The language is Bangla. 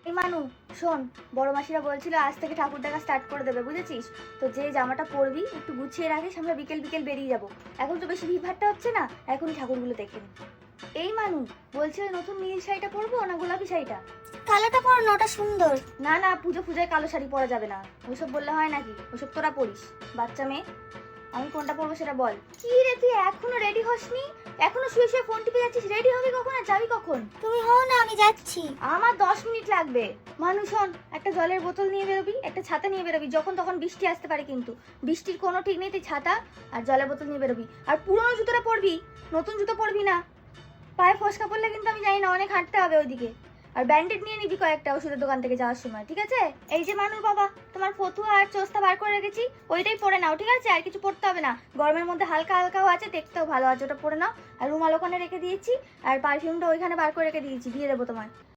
এই মানু, শোন, বড় মাসিরা বলছিল আজ থেকে ঠাকুর দেখা স্টার্ট করে দেবে, বুঝেছিস? তো যে জামাটা পরবি একটু গুছিয়ে রাখিস, আমরা বিকেল বিকেল বেরিয়ে যাব। এখন তো বেশি ভিড়ভাট্টা হচ্ছে না, এখনই ঠাকুরগুলো দেখে নি। এই মানু, বলছি ওই নতুন নীল শাড়িটা পরবো না গোলাপি শাড়িটা? কালোটা পরো না, ওটা সুন্দর। না না, পুজো পূজায় কালো শাড়ি পরা যাবে না, ওইসব বললে হয় নাকি? ওসব তোরা পরিস, বাচ্চা মেয়ে। আমি কোনটা পরবো সেটা বল। কি রে, তুই এখনো রেডি হসনি? এখনো শুয়ে শুয়ে ফোন টিপে যাচ্ছিস? রেডি হবি কখন আর যাবি কখন? তুমি হও না, আমি যাচ্ছি। আমার 10 মিনিট লাগবে। মানুষ শোন, একটা জলের বোতল নিয়ে বেরোবি, একটা ছাতা নিয়ে বেরোবি, যখন তখন বৃষ্টি আসতে পারে, কিন্তু বৃষ্টির কোনো ঠিক নেই, তুই ছাতা আর জলের বোতল নিয়ে বেরোবি। আর পুরোনো জুতোটা পরবি, নতুন জুতো পরবি না। পায়ে ফসকা পড়লে কিন্তু আমি জানি না, অনেক হাঁটতে হবে ওইদিকে। আর ব্যান্ডেড নিয়ে নিবি কয়েকটা ওষুধের দোকান থেকে যাওয়ার সময়, ঠিক আছে? এই যে মানুষ বাবা, তোমার ফতুয়া আর চোস্তা বার করে রেখেছি, ওইটাই পরে নাও, ঠিক আছে? আর কিছু পড়তে হবে না, গরমের মধ্যে হালকা হালকাও আছে, দেখতেও ভালো আছে, ওটা পরে নাও। আর রুমাল ওখানে রেখে দিয়েছি, আর পারফিউমটা ওইখানে বার করে রেখে দিয়েছি, দিয়ে দেবো তোমায়।